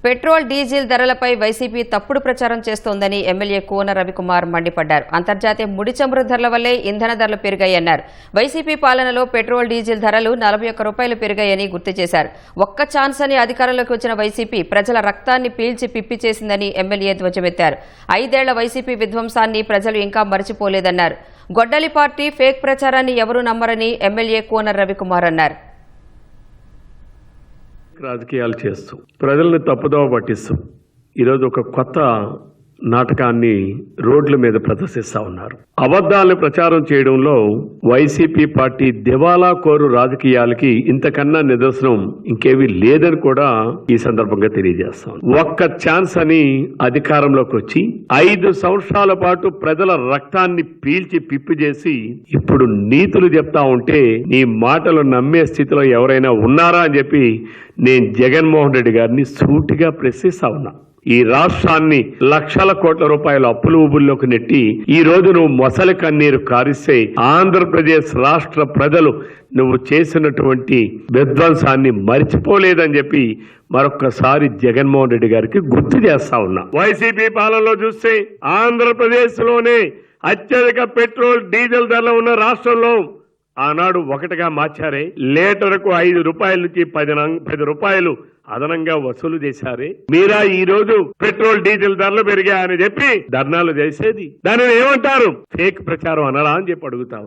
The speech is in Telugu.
పెట్రోల్ డీజిల్ ధరలపై వైసీపీ తప్పుడు ప్రచారం చేస్తోందని ఎమ్మెల్యే కూన రవికుమార్ మండిపడ్డారు. అంతర్జాతీయ ముడి చమురు ధరల వల్లే ఇంధన ధరలు పెరిగాయన్నారు. వైసీపీ పాలనలో పెట్రోల్ డీజిల్ ధరలు 41 రూపాయలు పెరిగాయని గుర్తు చేశారు. ఒక్క ఛాన్స్ అని అధికారంలోకి వచ్చిన వైసీపీ ప్రజల రక్తాన్ని పీల్చి పిప్పి చేసిందని ఎమ్మెల్యే ధ్వజమెత్తారు. 5 ఏళ్ల వైసీపీ విధ్వంసాన్ని ప్రజలు ఇంకా మరచిపోలేదన్నారు. గొడ్డలి పార్టీ ఫేక్ ప్రచారాన్ని ఎవరూ నమ్మరని ఎమ్మెల్యే కూన రవికుమార్ అన్నారు. రాజకీయాలు చేస్తూ ప్రజల్ని తప్పుదోవ పట్టిస్తూ ఈరోజు ఒక కొత్త నాటకాన్ని రోడ్ల మీద ప్రదర్శిస్తా ఉన్నారు. అబద్ధాలను ప్రచారం చేయడంలో వైసీపీ పార్టీ దివాలా కోరు రాజకీయాలకి ఇంతకన్నా నిదర్శనం ఇంకేమీ లేదని కూడా ఈ సందర్భంగా తెలియజేస్తాం. ఒక్క ఛాన్స్ అని అధికారంలోకి వచ్చి 5 సంవత్సరాల పాటు ప్రజల రక్తాన్ని పీల్చి పిప్పి చేసి ఇప్పుడు నీతులు చెప్తా ఉంటే నీ మాటలు నమ్మే స్థితిలో ఎవరైనా ఉన్నారా అని చెప్పి నేను జగన్మోహన్ రెడ్డి గారిని సూటిగా ప్రశ్నిస్తా ఉన్నా. ఈ రాష్ట్రాన్ని లక్షల కోట్ల రూపాయల అప్పుల ఊబుల్లోకి నెట్టి ఈ రోజు నువ్వు మొసలి కన్నీరు కారిస్తే ఆంధ్రప్రదేశ్ రాష్ట్ర ప్రజలు నువ్వు చేసినటువంటి విధ్వంసాన్ని మర్చిపోలేదని చెప్పి మరొక్కసారి జగన్మోహన్ రెడ్డి గారికి గుర్తు చేస్తా ఉన్నా. వైసీపీ పాలనలో చూస్తే ఆంధ్రప్రదేశ్ లోనే అత్యధిక పెట్రోల్ డీజిల్ ధరలు ఉన్న రాష్ట్రంలో ఆనాడు 1గా మార్చారే. లీటర్కు 5 రూపాయల నుంచి 10 రూపాయలు అదనంగా వసూలు చేశారే. మీరా ఈ రోజు పెట్రోల్ డీజిల్ ధరలు పెరిగాయని చెప్పి ధర్నాలు చేసేది. దానిని ఏమంటారు? ఫేక్ ప్రచారం అనరా అని చెప్పి అడుగుతాం.